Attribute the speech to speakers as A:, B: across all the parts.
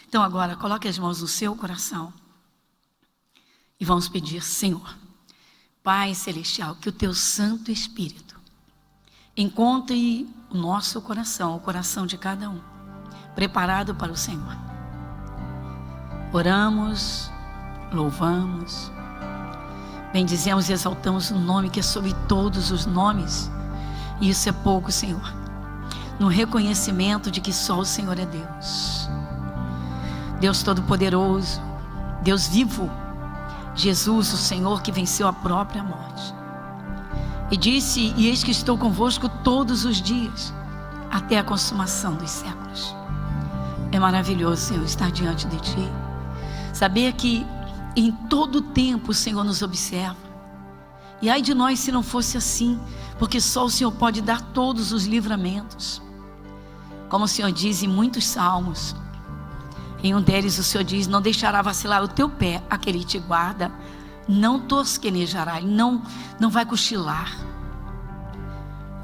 A: Então agora, coloque as mãos no seu coração e vamos pedir: Senhor, Pai Celestial, que o Teu Santo Espírito encontre o nosso coração, o coração de cada um, preparado para o Senhor. Oramos, louvamos, bendizemos e exaltamos o nome que é sobre todos os nomes, e isso é pouco, Senhor, no reconhecimento de que só o Senhor é Deus, Deus Todo-Poderoso, Deus vivo, Jesus, o Senhor que venceu a própria morte, e disse: e eis que estou convosco todos os dias, até a consumação dos séculos. É maravilhoso, Senhor, estar diante de Ti, saber que em todo tempo o Senhor nos observa. E ai de nós se não fosse assim, porque só o Senhor pode dar todos os livramentos. Como o Senhor diz em muitos salmos, em um deles o Senhor diz: não deixará vacilar o teu pé aquele que te guarda, não tosquenejará, ele não vai cochilar.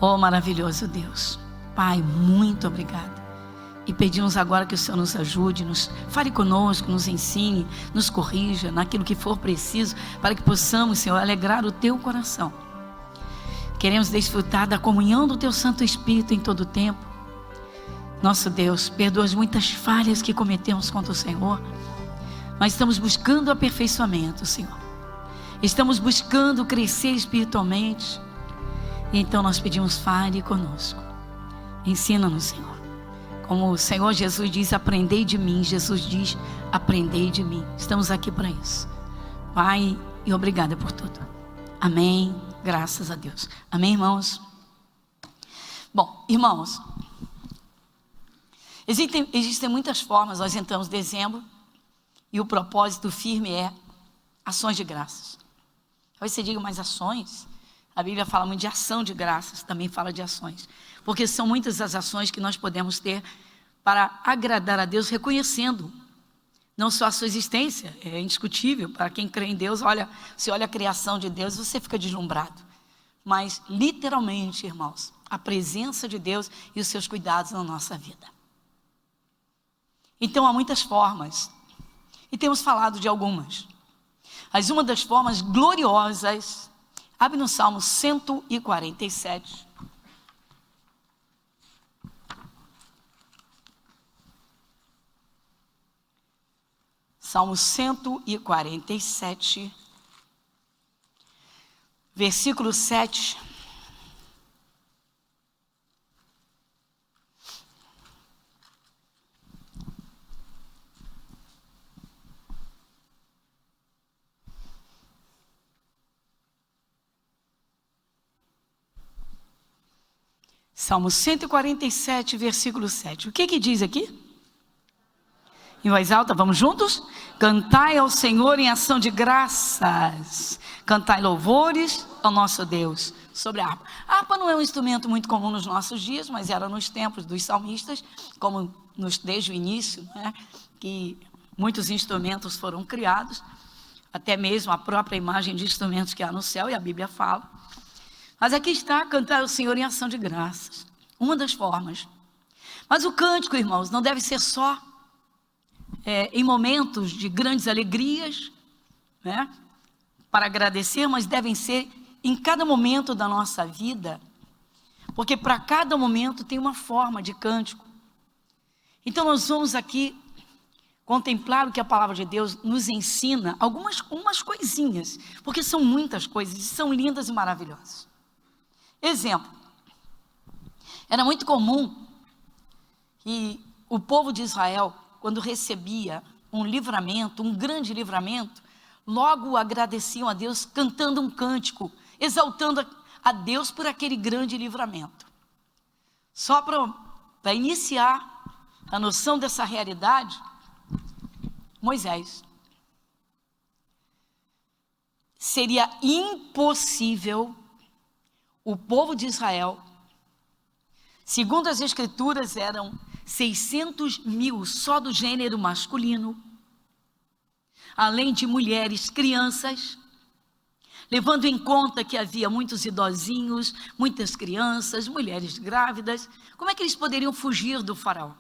A: Oh, maravilhoso Deus, Pai, muito obrigada. E pedimos agora que o Senhor nos ajude, nos fale conosco, nos ensine, nos corrija naquilo que for preciso, para que possamos, Senhor, alegrar o Teu coração. Queremos desfrutar da comunhão do Teu Santo Espírito em todo o tempo. Nosso Deus, perdoa as muitas falhas que cometemos contra o Senhor. Nós estamos buscando aperfeiçoamento, Senhor. Estamos buscando crescer espiritualmente. E então nós pedimos: fale conosco. Ensina-nos, Senhor. Como o Senhor Jesus diz: aprendei de mim. Jesus diz: aprendei de mim. Estamos aqui para isso. Pai, e obrigada por tudo. Amém. Graças a Deus. Amém, irmãos? Bom, irmãos, existem muitas formas. Nós entramos em dezembro e o propósito firme é ações de graças. Talvez você diga: mas ações? A Bíblia fala muito de ação de graças, também fala de ações, porque são muitas as ações que nós podemos ter para agradar a Deus, reconhecendo não só a sua existência, é indiscutível, para quem crê em Deus. Você olha a criação de Deus, você fica deslumbrado, mas literalmente, irmãos, a presença de Deus e os seus cuidados na nossa vida. Então há muitas formas, e temos falado de algumas, mas uma das formas gloriosas, abre no Salmo 147. Salmo 147, versículo 7. Salmo 147, versículo 7. O que diz aqui? Em voz alta, vamos juntos? Cantai ao Senhor em ação de graças. Cantai louvores ao nosso Deus sobre a harpa. A harpa não é um instrumento muito comum nos nossos dias, mas era nos tempos dos salmistas, como desde o início, né, que muitos instrumentos foram criados, até mesmo a própria imagem de instrumentos que há no céu, e a Bíblia fala. Mas aqui está: cantar ao Senhor em ação de graças, uma das formas. Mas o cântico, irmãos, não deve ser só em momentos de grandes alegrias, né, para agradecer, mas devem ser em cada momento da nossa vida, porque para cada momento tem uma forma de cântico. Então nós vamos aqui contemplar o que a palavra de Deus nos ensina, umas coisinhas, porque são muitas coisas e são lindas e maravilhosas. Exemplo, era muito comum que o povo de Israel, quando recebia um livramento, um grande livramento, logo agradeciam a Deus cantando um cântico, exaltando a Deus por aquele grande livramento. Só para iniciar a noção dessa realidade, Moisés. Seria impossível o povo de Israel, segundo as Escrituras, eram 600 mil só do gênero masculino, além de mulheres, crianças, levando em conta que havia muitos idosinhos, muitas crianças, mulheres grávidas. Como é que eles poderiam fugir do faraó?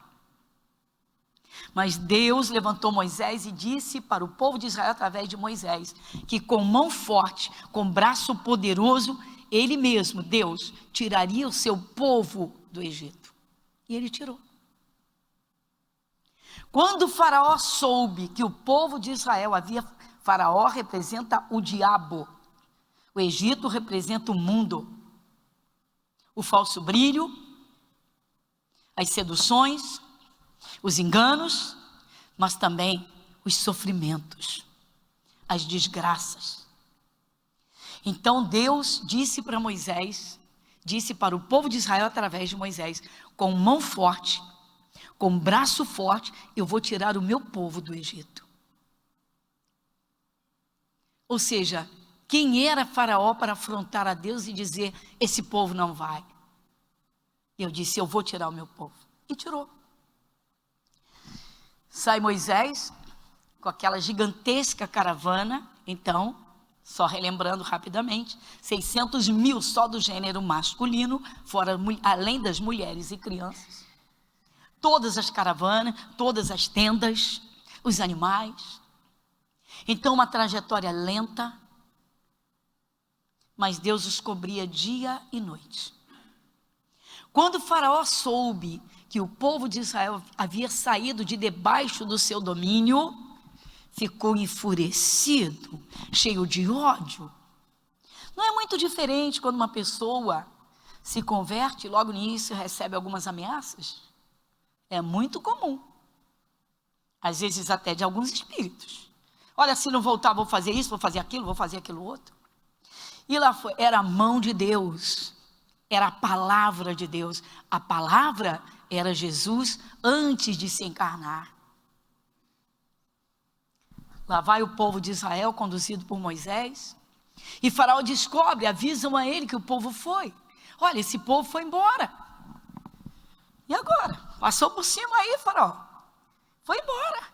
A: Mas Deus levantou Moisés e disse para o povo de Israel através de Moisés, que com mão forte, com braço poderoso, Ele mesmo, Deus, tiraria o seu povo do Egito. E Ele tirou. Quando o faraó soube que o povo de Israel faraó representa o diabo, o Egito representa o mundo, o falso brilho, as seduções, os enganos, mas também os sofrimentos, as desgraças. Então Deus disse para Moisés, disse para o povo de Israel através de Moisés, com mão forte, com braço forte, eu vou tirar o meu povo do Egito. Ou seja, quem era Faraó para afrontar a Deus e dizer, esse povo não vai? Eu disse, eu vou tirar o meu povo. E tirou. Sai Moisés com aquela gigantesca caravana, então, só relembrando rapidamente, 600 mil só do gênero masculino, fora, além das mulheres e crianças. Todas as caravanas, todas as tendas, os animais. Então uma trajetória lenta, mas Deus os cobria dia e noite. Quando o faraó soube que o povo de Israel havia saído de debaixo do seu domínio, ficou enfurecido, cheio de ódio. Não é muito diferente quando uma pessoa se converte e logo no início recebe algumas ameaças? É muito comum, às vezes até de alguns espíritos. Olha, se não voltar, vou fazer isso, vou fazer aquilo outro. E lá foi, era a mão de Deus, era a palavra de Deus. A palavra era Jesus antes de se encarnar. Lá vai o povo de Israel, conduzido por Moisés, e Faraó descobre, avisam a ele que o povo foi. Olha, esse povo foi embora. E agora? Passou por cima aí, Faraó. Foi embora.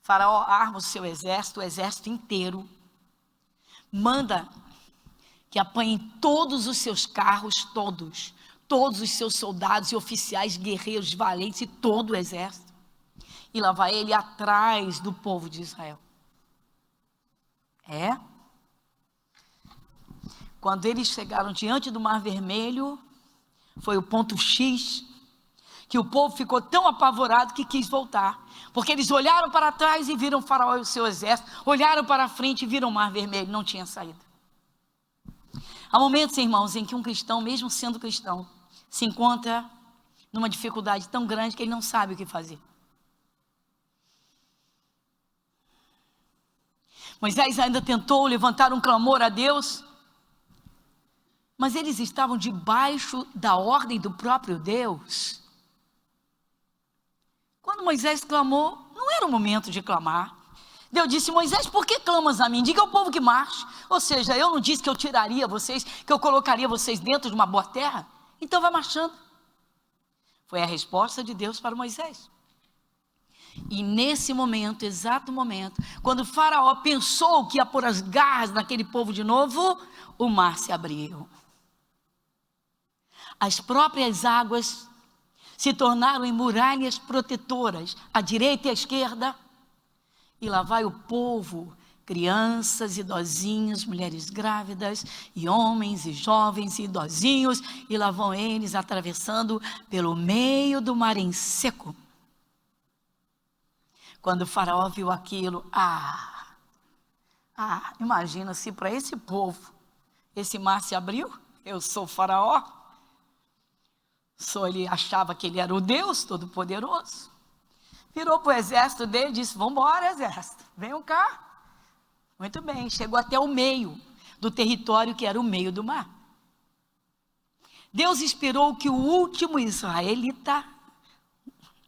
A: Faraó arma o seu exército, o exército inteiro. Manda que apanhem todos os seus carros, todos os seus soldados e oficiais, guerreiros, valentes e todo o exército. E lá vai ele atrás do povo de Israel. Quando eles chegaram diante do Mar Vermelho, foi o ponto X, que o povo ficou tão apavorado que quis voltar, porque eles olharam para trás e viram Faraó e o seu exército, olharam para frente e viram o Mar Vermelho, não tinha saída. Há momentos, irmãos, em que um cristão, mesmo sendo cristão, se encontra numa dificuldade tão grande que ele não sabe o que fazer. Moisés ainda tentou levantar um clamor a Deus, mas eles estavam debaixo da ordem do próprio Deus. Quando Moisés clamou, não era o momento de clamar. Deus disse, Moisés, por que clamas a mim? Diga ao povo que marche. Ou seja, eu não disse que eu tiraria vocês, que eu colocaria vocês dentro de uma boa terra? Então vai marchando. Foi a resposta de Deus para Moisés. E nesse momento, exato momento, quando o faraó pensou que ia pôr as garras naquele povo de novo, o mar se abriu. As próprias águas se tornaram em muralhas protetoras, à direita e à esquerda, e lá vai o povo, crianças, idosinhos, mulheres grávidas, e homens, e jovens, e idosinhos, e lá vão eles atravessando pelo meio do mar em seco. Quando o faraó viu aquilo, imagina se para esse povo, esse mar se abriu, eu sou o faraó, ele achava que ele era o Deus Todo-Poderoso, virou para o exército dele e disse, vamos embora exército, venham cá. Muito bem, chegou até o meio do território que era o meio do mar. Deus esperou que o último israelita,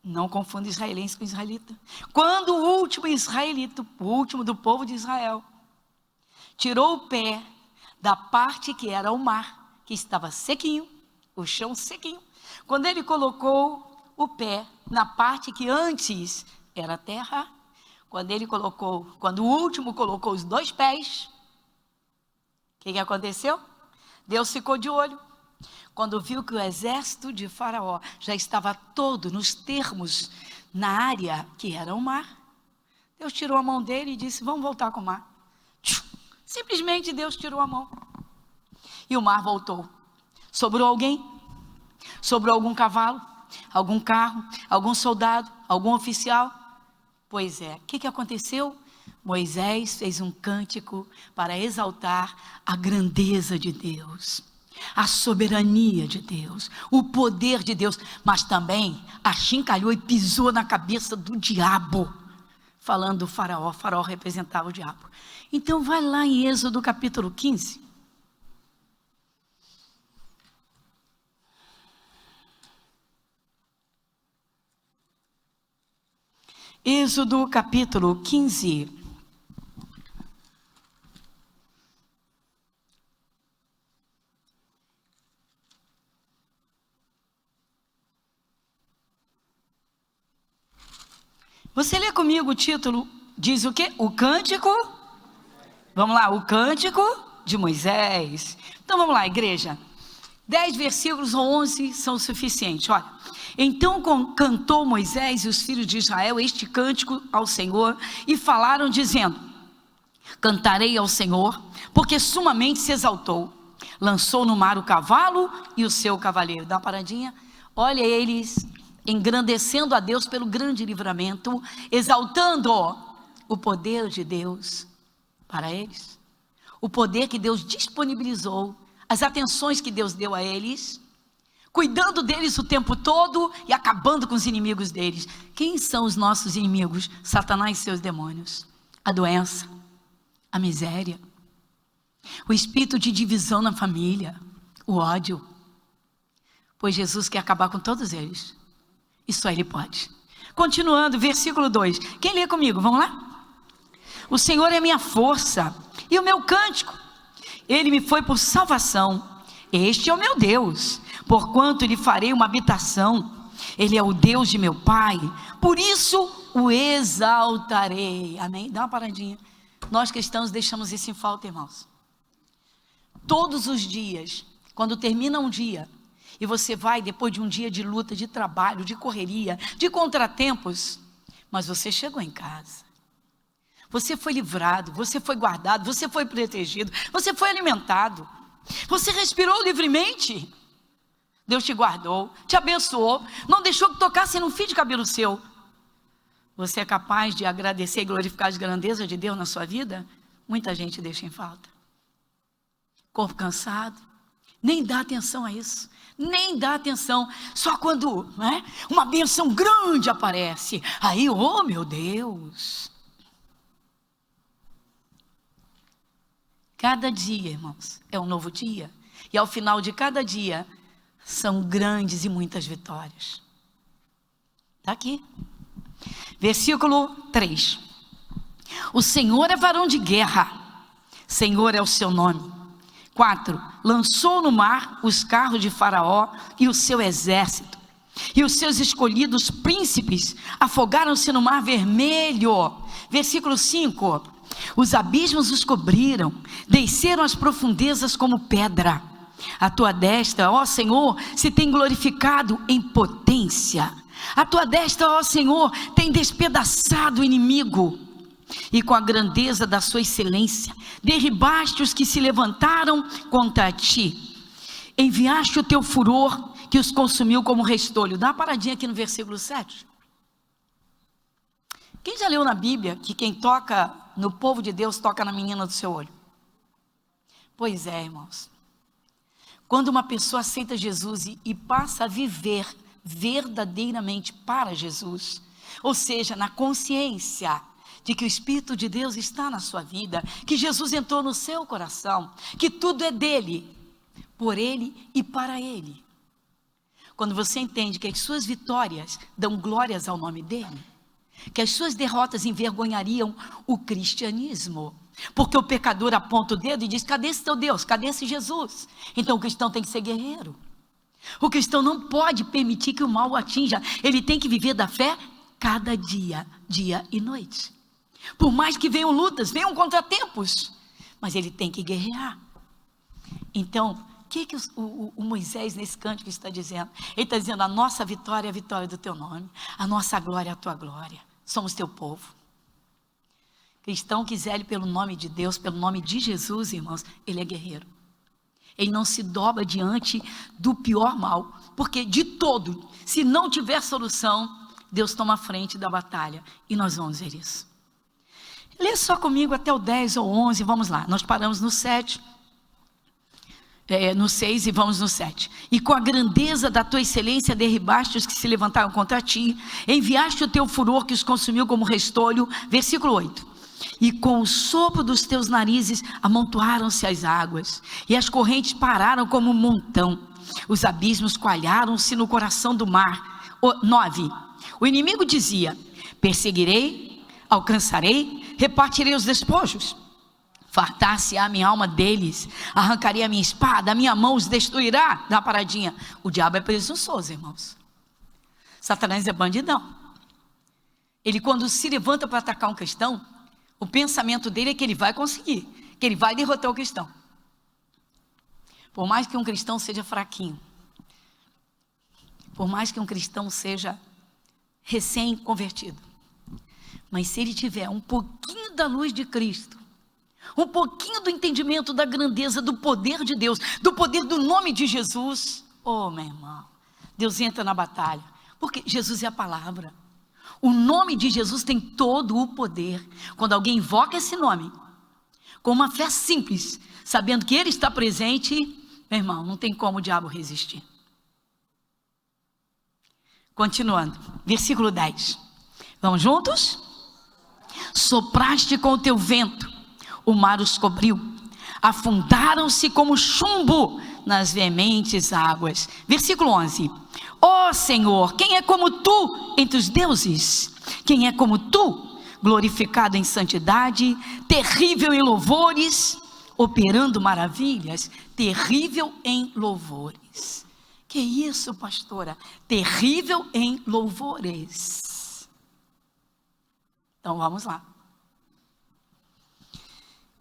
A: não confunda israelense com israelita, quando o último israelita, o último do povo de Israel, tirou o pé da parte que era o mar, que estava sequinho, o chão sequinho, quando ele colocou o pé na parte que antes era terra, quando o último colocou os dois pés, o que aconteceu? Deus ficou de olho, quando viu que o exército de Faraó já estava todo nos termos, na área que era o mar. Deus tirou a mão dele e disse: vamos voltar com o mar. Simplesmente Deus tirou a mão. E o mar voltou. Sobrou alguém? Sobrou algum cavalo? Algum carro? Algum soldado? Algum oficial? Pois é. O que aconteceu? Moisés fez um cântico para exaltar a grandeza de Deus, a soberania de Deus, o poder de Deus, mas também achincalhou e pisou na cabeça do diabo, falando do faraó. O faraó representava o diabo. Então vai lá em Êxodo capítulo 15. Êxodo capítulo 15. Você lê comigo o título, diz o quê? O cântico, vamos lá, o cântico de Moisés. Então vamos lá, igreja, 10 versículos ou 11 são suficientes. Olha, então cantou Moisés e os filhos de Israel este cântico ao Senhor, e falaram dizendo: cantarei ao Senhor, porque sumamente se exaltou, lançou no mar o cavalo e o seu cavaleiro. Dá uma paradinha. Olha eles engrandecendo a Deus pelo grande livramento, exaltando o poder de Deus para eles, o poder que Deus disponibilizou, as atenções que Deus deu a eles, cuidando deles o tempo todo e acabando com os inimigos deles. Quem são os nossos inimigos? Satanás e seus demônios, a doença, a miséria, o espírito de divisão na família, o ódio, pois Jesus quer acabar com todos eles. E só Ele pode. Continuando, versículo 2. Quem lê comigo? Vamos lá? O Senhor é minha força e o meu cântico. Ele me foi por salvação. Este é o meu Deus, porquanto lhe farei uma habitação. Ele é o Deus de meu Pai, por isso o exaltarei. Amém? Dá uma paradinha. Nós cristãos deixamos isso em falta, irmãos. Todos os dias, quando termina um dia, e você vai depois de um dia de luta, de trabalho, de correria, de contratempos, mas você chegou em casa, você foi livrado, você foi guardado, você foi protegido, você foi alimentado, você respirou livremente, Deus te guardou, te abençoou, não deixou que tocasse num fio de cabelo seu. Você é capaz de agradecer e glorificar as grandezas de Deus na sua vida? Muita gente deixa em falta. Corpo cansado, nem dá atenção a isso, nem dá atenção, só quando, né, uma bênção grande aparece, aí, oh meu Deus. Cada dia, irmãos, é um novo dia, e ao final de cada dia, são grandes e muitas vitórias. Está aqui, versículo 3, o Senhor é varão de guerra, Senhor é o seu nome. 4, lançou no mar os carros de Faraó e o seu exército, e os seus escolhidos príncipes afogaram-se no mar vermelho. Versículo 5, os abismos os cobriram, desceram as profundezas como pedra. A tua destra, ó Senhor, se tem glorificado em potência. A tua destra, ó Senhor, tem despedaçado o inimigo. E com a grandeza da sua excelência, derribaste os que se levantaram contra ti. Enviaste o teu furor, que os consumiu como restolho. Dá uma paradinha aqui no versículo 7. Quem já leu na Bíblia que quem toca no povo de Deus, toca na menina do seu olho? Pois é, irmãos. Quando uma pessoa aceita Jesus e passa a viver verdadeiramente para Jesus, ou seja, na consciência de que o Espírito de Deus está na sua vida, que Jesus entrou no seu coração, que tudo é dele, por ele e para ele. Quando você entende que as suas vitórias dão glórias ao nome dele, que as suas derrotas envergonhariam o cristianismo, porque o pecador aponta o dedo e diz: cadê esse teu Deus? Cadê esse Jesus? Então o cristão tem que ser guerreiro. O cristão não pode permitir que o mal o atinja, ele tem que viver da fé cada dia, dia e noite. Por mais que venham lutas, venham contratempos, mas ele tem que guerrear. Então, O que o Moisés nesse cântico está dizendo? Ele está dizendo: a nossa vitória é a vitória do teu nome, a nossa glória é a tua glória, somos teu povo. Cristão que zele pelo nome de Deus, pelo nome de Jesus, irmãos, ele é guerreiro. Ele não se dobra diante do pior mal, porque de todo, se não tiver solução, Deus toma a frente da batalha, e nós vamos ver isso. Lê só comigo até o 10 ou 11, vamos lá, nós paramos no 7, no 6 e vamos no 7. E com a grandeza da tua excelência derribaste os que se levantaram contra ti, enviaste o teu furor que os consumiu como restolho. Versículo 8. E com o sopro dos teus narizes amontoaram-se as águas, e as correntes pararam como um montão, os abismos coalharam-se no coração do mar. 9. O inimigo dizia: perseguirei, alcançarei, repartirei os despojos. Fartar-se a minha alma deles, arrancarei a minha espada, a minha mão os destruirá. Dá uma paradinha. O diabo é presunçoso, irmãos. Satanás é bandidão. Ele, quando se levanta para atacar um cristão, o pensamento dele é que ele vai conseguir, que ele vai derrotar o cristão. Por mais que um cristão seja fraquinho, por mais que um cristão seja recém-convertido, mas se ele tiver um pouquinho da luz de Cristo, um pouquinho do entendimento da grandeza do poder de Deus, do poder do nome de Jesus, oh meu irmão, Deus entra na batalha, porque Jesus é a palavra. O nome de Jesus tem todo o poder. Quando alguém invoca esse nome, com uma fé simples, sabendo que Ele está presente, meu irmão, não tem como o diabo resistir. Continuando, versículo 10. Vamos juntos? Sopraste com o teu vento, o mar os cobriu, afundaram-se como chumbo nas veementes águas. Versículo 11. Ó Senhor, quem é como tu entre os deuses? Quem é como tu, glorificado em santidade, terrível em louvores, operando maravilhas, terrível em louvores. Que isso, pastora? Terrível em louvores. Então vamos lá.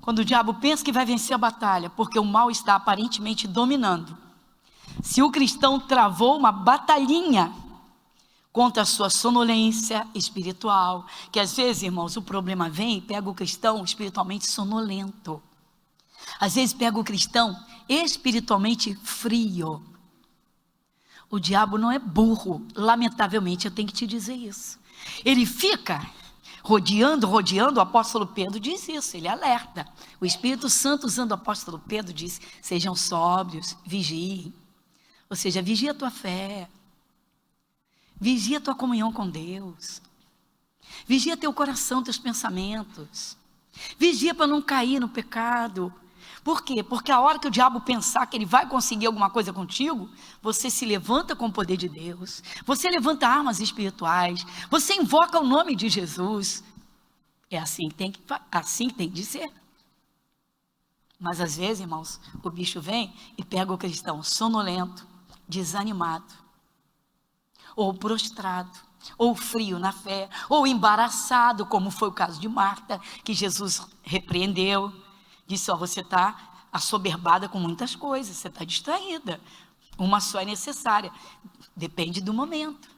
A: Quando o diabo pensa que vai vencer a batalha, porque o mal está aparentemente dominando, se o cristão travou uma batalhinha contra a sua sonolência espiritual, que às vezes, irmãos, o problema vem e pega o cristão espiritualmente sonolento, às vezes pega o cristão espiritualmente frio. O diabo não é burro, lamentavelmente eu tenho que te dizer isso. Ele fica rodeando, o apóstolo Pedro diz isso, ele alerta. O Espírito Santo, usando o apóstolo Pedro, diz: sejam sóbrios, vigiem. Ou seja, vigia a tua fé, vigia a tua comunhão com Deus, vigia teu coração, teus pensamentos, vigia para não cair no pecado. Por quê? Porque a hora que o diabo pensar que ele vai conseguir alguma coisa contigo, você se levanta com o poder de Deus, você levanta armas espirituais, você invoca o nome de Jesus. É assim que tem de ser. Mas às vezes, irmãos, o bicho vem e pega o cristão sonolento, desanimado, ou prostrado, ou frio na fé, ou embaraçado, como foi o caso de Marta, que Jesus repreendeu. Disse: ó, você está assoberbada com muitas coisas, você está distraída, uma só é necessária, depende do momento.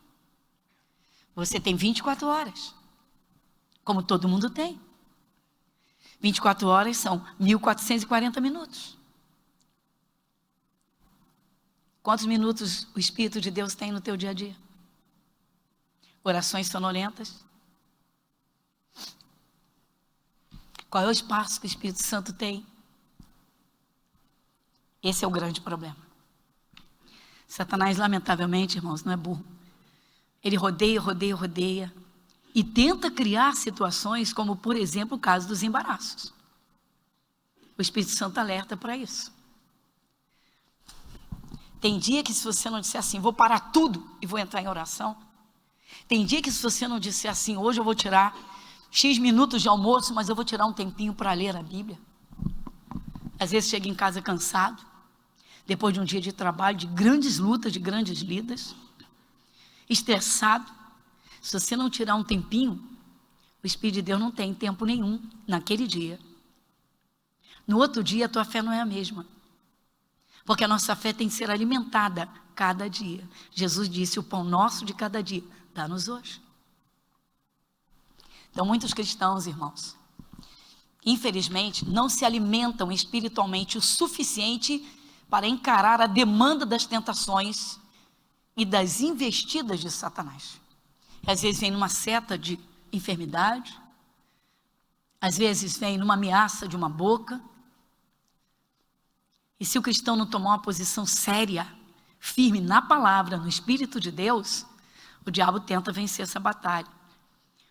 A: Você tem 24 horas, como todo mundo tem. 24 horas são 1440 minutos. Quantos minutos o Espírito de Deus tem no teu dia a dia? Orações sonolentas. Qual é o espaço que o Espírito Santo tem? Esse é o grande problema. Satanás, lamentavelmente, irmãos, não é burro. Ele rodeia e tenta criar situações como, por exemplo, o caso dos embaraços. O Espírito Santo alerta para isso. Tem dia que, se você não disser assim, vou parar tudo e vou entrar em oração. Tem dia que, se você não disser assim, hoje eu vou tirar X minutos de almoço, mas eu vou tirar um tempinho para ler a Bíblia. Às vezes chega em casa cansado, depois de um dia de trabalho, de grandes lutas, de grandes lidas, estressado. Se você não tirar um tempinho, o Espírito de Deus não tem tempo nenhum naquele dia. No outro dia a tua fé não é a mesma. Porque a nossa fé tem que ser alimentada cada dia. Jesus disse: o pão nosso de cada dia, dá-nos hoje. Então, muitos cristãos, irmãos, infelizmente, não se alimentam espiritualmente o suficiente para encarar a demanda das tentações e das investidas de Satanás. Às vezes vem numa seta de enfermidade, às vezes vem numa ameaça de uma boca. E se o cristão não tomar uma posição séria, firme na palavra, no Espírito de Deus, o diabo tenta vencer essa batalha.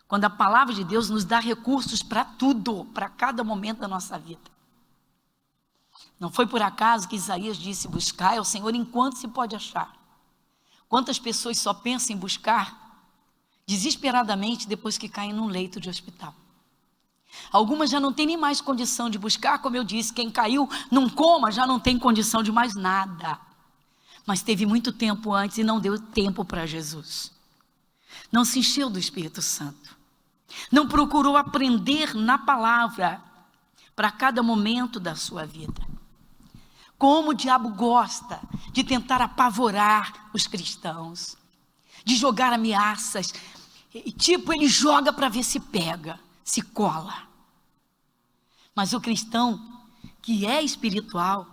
A: Quando a palavra de Deus nos dá recursos para tudo, para cada momento da nossa vida. Não foi por acaso que Isaías disse: buscar ao Senhor enquanto se pode achar. Quantas pessoas só pensam em buscar desesperadamente depois que caem num leito de hospital? Algumas já não têm nem mais condição de buscar, como eu disse, quem caiu num coma já não tem condição de mais nada. Mas teve muito tempo antes e não deu tempo para Jesus. Não se encheu do Espírito Santo. Não procurou aprender na palavra para cada momento da sua vida. Como o diabo gosta de tentar apavorar os cristãos, de jogar ameaças. Tipo, ele joga para ver se pega, se cola. Mas o cristão que é espiritual,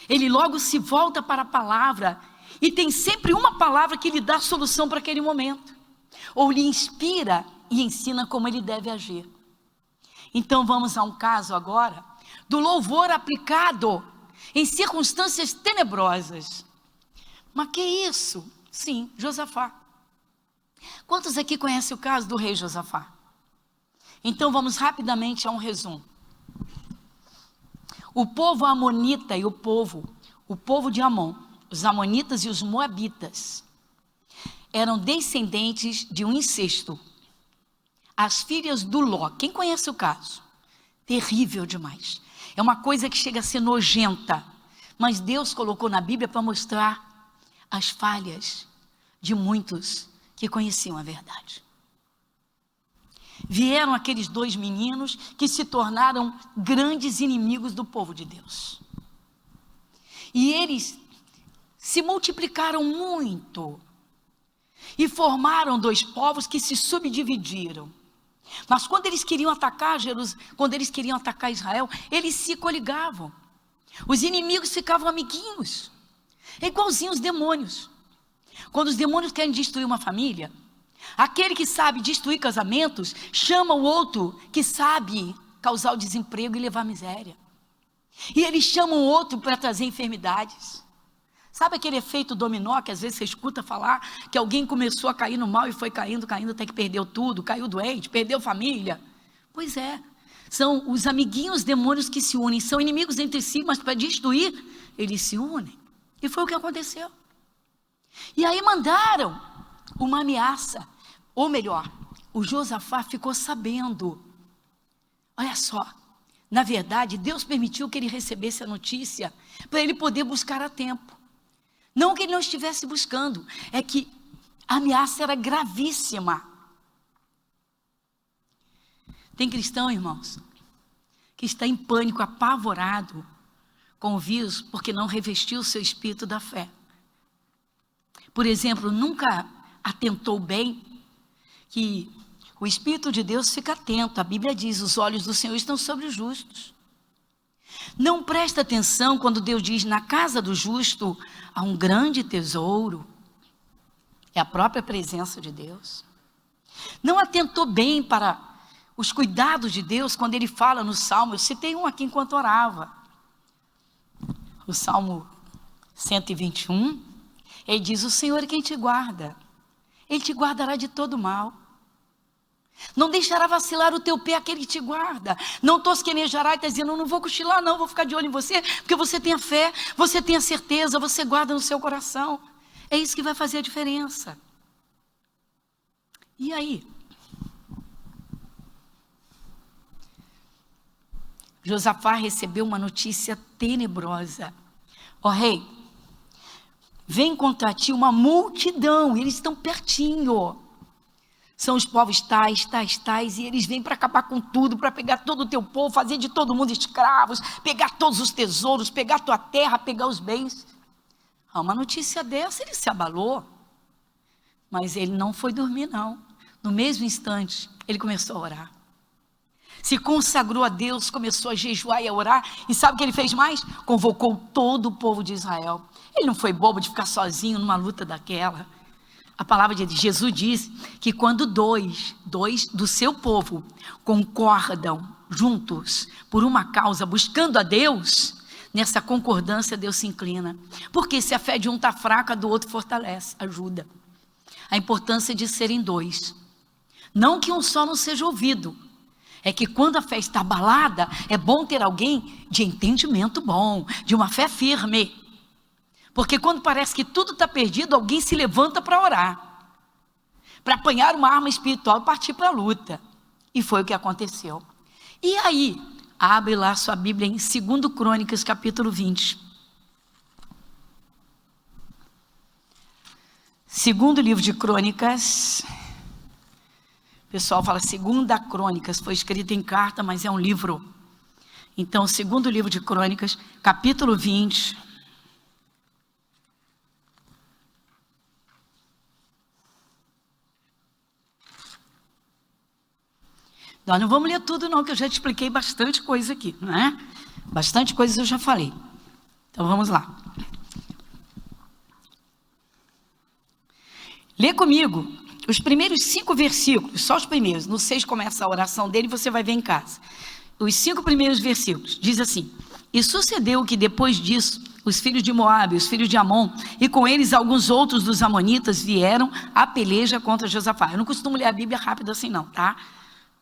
A: ele logo se volta para a palavra e tem sempre uma palavra que lhe dá solução para aquele momento, ou lhe inspira e ensina como ele deve agir. Então vamos a um caso agora do louvor aplicado em circunstâncias tenebrosas. Mas que isso? Sim, Josafá. Quantos aqui conhecem o caso do rei Josafá? Então vamos rapidamente a um resumo. O povo amonita e o povo de Amon, os amonitas e os moabitas, eram descendentes de um incesto. As filhas do Ló. Quem conhece o caso? Terrível demais. É uma coisa que chega a ser nojenta. Mas Deus colocou na Bíblia para mostrar as falhas de muitos que conheciam a verdade. Vieram aqueles dois meninos que se tornaram grandes inimigos do povo de Deus. E eles se multiplicaram muito e formaram dois povos que se subdividiram. Mas quando eles queriam atacar Israel, eles se coligavam. Os inimigos ficavam amiguinhos. É igualzinho os demônios. Quando os demônios querem destruir uma família, aquele que sabe destruir casamentos, chama o outro que sabe causar o desemprego e levar a miséria. E eles chamam o outro para trazer enfermidades. Sabe aquele efeito dominó que às vezes você escuta falar que alguém começou a cair no mal e foi caindo, até que perdeu tudo, caiu doente, perdeu família? Pois é, são os amiguinhos demônios que se unem, são inimigos entre si, mas para destruir, eles se unem. E foi o que aconteceu. E aí mandaram uma ameaça, ou melhor, o Josafá ficou sabendo. Olha só, na verdade, Deus permitiu que ele recebesse a notícia para ele poder buscar a tempo. Não que ele não estivesse buscando, é que a ameaça era gravíssima. Tem cristão, irmãos, que está em pânico, apavorado com o vírus, porque não revestiu o seu espírito da fé. Por exemplo, nunca atentou bem que o Espírito de Deus fica atento. A Bíblia diz: os olhos do Senhor estão sobre os justos. Não presta atenção quando Deus diz: na casa do justo há um grande tesouro. É a própria presença de Deus. Não atentou bem para os cuidados de Deus quando ele fala no Salmo. Eu citei um aqui enquanto orava. O Salmo 121. Ele diz: o Senhor é quem te guarda. Ele te guardará de todo mal. Não deixará vacilar o teu pé aquele que te guarda. Não tosquenejará e está dizendo: não vou cochilar não, vou ficar de olho em você, porque você tem a fé, você tem a certeza, você guarda no seu coração. É isso que vai fazer a diferença. E aí? Josafá recebeu uma notícia tenebrosa. Ó rei, vem contra ti uma multidão, eles estão pertinho. São os povos tais, e eles vêm para acabar com tudo, para pegar todo o teu povo, fazer de todo mundo escravos, pegar todos os tesouros, pegar a tua terra, pegar os bens. Uma notícia dessa, ele se abalou, mas ele não foi dormir não. No mesmo instante, ele começou a orar. Se consagrou a Deus, começou a jejuar e a orar, e sabe o que ele fez mais? Convocou todo o povo de Israel. Ele não foi bobo de ficar sozinho numa luta daquela. A palavra de Jesus diz que quando dois do seu povo concordam juntos por uma causa, buscando a Deus, nessa concordância Deus se inclina. Porque se a fé de um está fraca, a do outro fortalece, ajuda. A importância de serem dois. Não que um só não seja ouvido. É que quando a fé está abalada, é bom ter alguém de entendimento bom, de uma fé firme. Porque quando parece que tudo está perdido, alguém se levanta para orar, para apanhar uma arma espiritual e partir para a luta. E foi o que aconteceu. E aí, abre lá sua Bíblia em 2 Crônicas, capítulo 20. Segundo livro de Crônicas. O pessoal fala 2 Crônicas, foi escrito em carta, mas é um livro. Então, segundo livro de Crônicas, capítulo 20. Nós não vamos ler tudo não, que eu já te expliquei bastante coisa aqui, não é? Bastante coisa eu já falei. Então vamos lá. Lê comigo os primeiros 5 versículos, só os primeiros. No 6 começa a oração dele, você vai ver em casa. Os 5 primeiros versículos, diz assim: E sucedeu que depois disso, os filhos de Moabe, os filhos de Amon, e com eles alguns outros dos amonitas vieram à peleja contra Josafá. Eu não costumo ler a Bíblia rápido assim não, tá?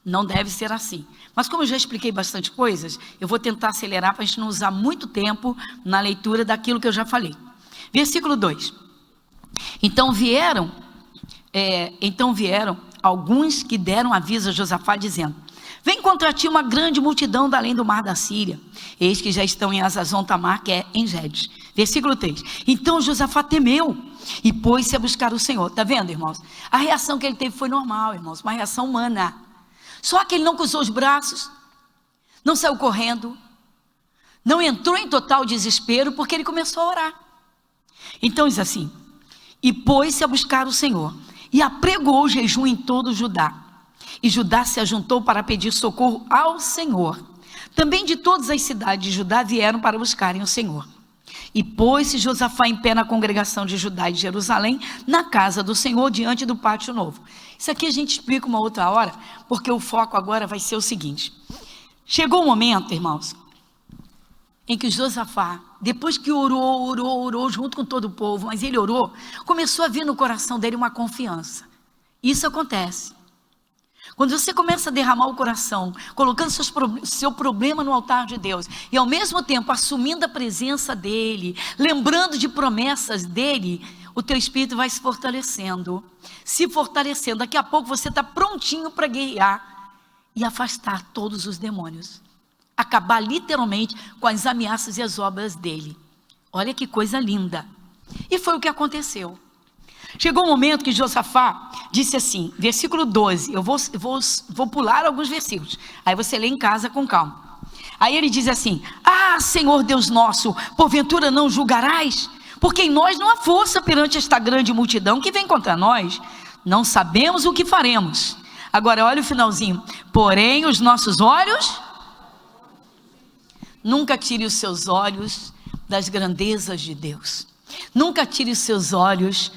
A: Não deve ser assim. Mas como eu já expliquei bastante coisas, eu vou tentar acelerar para a gente não usar muito tempo na leitura daquilo que eu já falei. Versículo 2. Então vieram alguns que deram aviso a Josafá, dizendo: Vem contra ti uma grande multidão da além do mar da Síria. Eis que já estão em Azazon Tamar, que é em Gede. Versículo 3. Então Josafá temeu e pôs-se a buscar o Senhor. Está vendo, irmãos? A reação que ele teve foi normal, irmãos, uma reação humana. Só que ele não cruzou os braços, não saiu correndo, não entrou em total desespero, porque ele começou a orar. Então diz assim: E pôs-se a buscar o Senhor, e apregou o jejum em todo o Judá. E Judá se ajuntou para pedir socorro ao Senhor. Também de todas as cidades de Judá vieram para buscarem o Senhor. E pôs-se Josafá em pé na congregação de Judá e de Jerusalém, na casa do Senhor, diante do pátio novo. Isso aqui a gente explica uma outra hora, porque o foco agora vai ser o seguinte. Chegou o momento, irmãos, em que Josafá, depois que orou junto com todo o povo, mas ele orou, começou a vir no coração dele uma confiança. Isso acontece. Quando você começa a derramar o coração, colocando seu problema no altar de Deus, e ao mesmo tempo assumindo a presença dEle, lembrando de promessas dEle, o teu espírito vai se fortalecendo. Daqui a pouco você está prontinho para guerrear e afastar todos os demônios. Acabar literalmente com as ameaças e as obras dEle. Olha que coisa linda. E foi o que aconteceu. Chegou um momento que Josafá disse assim, versículo 12, eu vou pular alguns versículos, aí você lê em casa com calma. Aí ele diz assim: Ah, Senhor Deus nosso, porventura não julgarás? Porque em nós não há força perante esta grande multidão que vem contra nós. Não sabemos o que faremos. Agora olha o finalzinho. Porém os nossos olhos... Nunca tire os seus olhos das grandezas de Deus. Nunca tire os seus olhos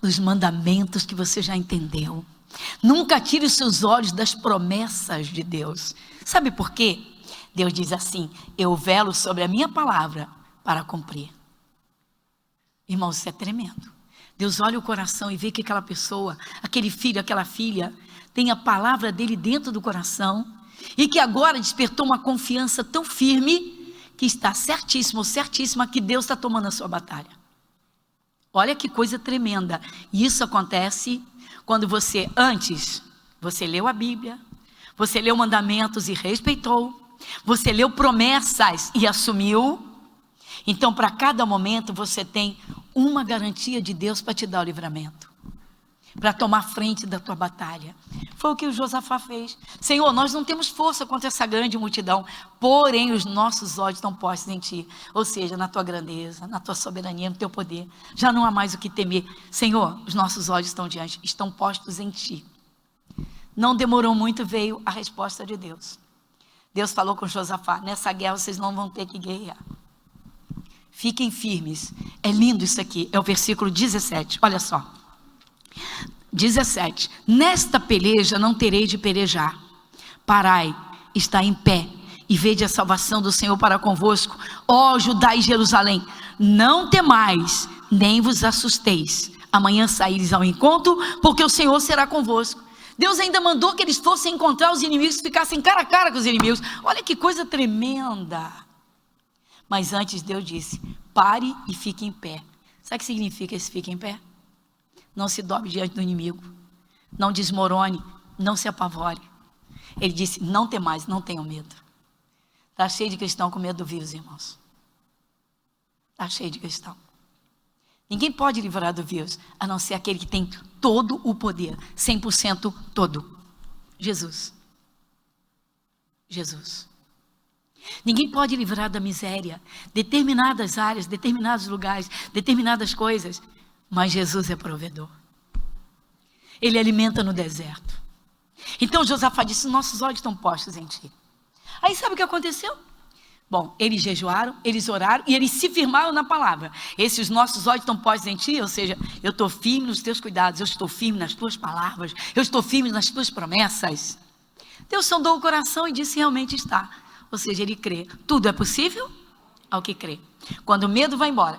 A: dos mandamentos que você já entendeu. Nunca tire os seus olhos das promessas de Deus. Sabe por quê? Deus diz assim: eu velo sobre a minha palavra para cumprir. Irmãos, isso é tremendo. Deus olha o coração e vê que aquela pessoa, aquele filho, aquela filha, tem a palavra dele dentro do coração, e que agora despertou uma confiança tão firme, que está certíssimo ou certíssima que Deus está tomando a sua batalha. Olha que coisa tremenda. E isso acontece quando você leu a Bíblia, você leu mandamentos e respeitou, você leu promessas e assumiu. Então, para cada momento, você tem uma garantia de Deus para te dar o livramento. para tomar frente da tua batalha. Foi o que o Josafá fez. Senhor, nós não temos força contra essa grande multidão, porém os nossos olhos estão postos em ti, ou seja, na tua grandeza, na tua soberania, no teu poder. Já não há mais o que temer. Senhor, os nossos olhos estão postos em ti. Não demorou muito, veio a resposta de Deus. Deus falou com Josafá: nessa guerra vocês não vão ter que guerrear. Fiquem firmes. É lindo isso aqui, é o versículo 17, olha só. 17, nesta peleja não terei de pelejar. Parai, está em pé, e vede a salvação do Senhor para convosco, ó Judá e Jerusalém. Não temais, nem vos assusteis. Amanhã saíres ao encontro, porque o Senhor será convosco. Deus ainda mandou que eles fossem encontrar os inimigos, ficassem cara a cara com os inimigos. Olha que coisa tremenda. Mas antes Deus disse: pare e fique em pé. Sabe o que significa esse fique em pé? Não se dobre diante do inimigo, não desmorone, não se apavore. Ele disse: não temais, não tenham medo. Está cheio de cristão com medo do vírus, irmãos. Está cheio de cristão. Ninguém pode livrar do vírus, a não ser aquele que tem todo o poder, 100% todo. Jesus. Jesus. Ninguém pode livrar da miséria, determinadas áreas, determinados lugares, determinadas coisas, mas Jesus é provedor. Ele alimenta no deserto. Então Josafá disse: nossos olhos estão postos em ti. Aí sabe o que aconteceu? Bom, eles jejuaram, eles oraram e eles se firmaram na palavra. Esses nossos olhos estão postos em ti, ou seja, eu estou firme nos teus cuidados, eu estou firme nas tuas palavras, eu estou firme nas tuas promessas. Deus sondou o coração e disse: realmente está. Ou seja, ele crê. Tudo é possível ao que crê. Quando o medo vai embora,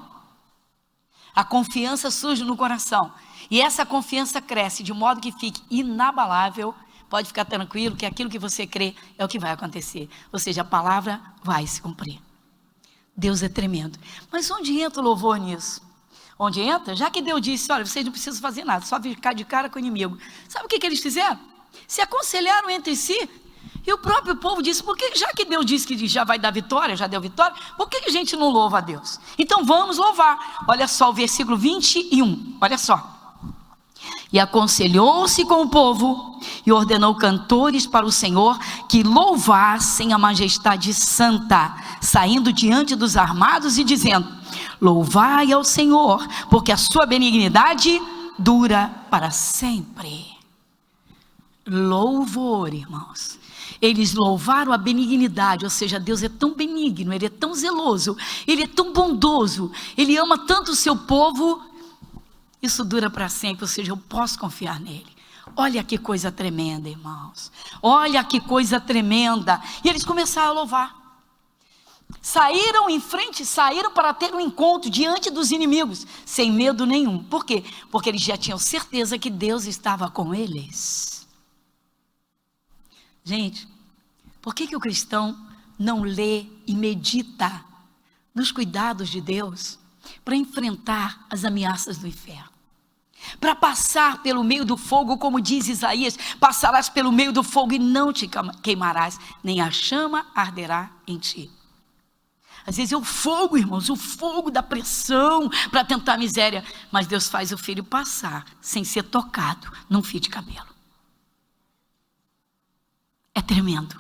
A: a confiança surge no coração, e essa confiança cresce de modo que fique inabalável. Pode ficar tranquilo que aquilo que você crê é o que vai acontecer. Ou seja, a palavra vai se cumprir. Deus é tremendo. Mas onde entra o louvor nisso? Onde entra? Já que Deus disse: olha, vocês não precisam fazer nada, só ficar de cara com o inimigo. Sabe o que eles fizeram? Se aconselharam entre si. E o próprio povo disse: porque já que Deus disse que já vai dar vitória, já deu vitória, por que a gente não louva a Deus? Então vamos louvar. Olha só o versículo 21, olha só. E aconselhou-se com o povo e ordenou cantores para o Senhor que louvassem a majestade santa, saindo diante dos armados e dizendo: louvai ao Senhor, porque a sua benignidade dura para sempre. Louvor, irmãos. Eles louvaram a benignidade, ou seja, Deus é tão benigno, Ele é tão zeloso, Ele é tão bondoso, Ele ama tanto o seu povo. Isso dura para sempre, ou seja, eu posso confiar nele. Olha que coisa tremenda, irmãos. Olha que coisa tremenda. E eles começaram a louvar. Saíram em frente, saíram para ter um encontro diante dos inimigos, sem medo nenhum. Por quê? Porque eles já tinham certeza que Deus estava com eles. Gente, por que o cristão não lê e medita nos cuidados de Deus para enfrentar as ameaças do inferno? Para passar pelo meio do fogo, como diz Isaías: passarás pelo meio do fogo e não te queimarás, nem a chama arderá em ti. Às vezes é o fogo, irmãos, o fogo da pressão para tentar a miséria, mas Deus faz o filho passar sem ser tocado num fio de cabelo. É tremendo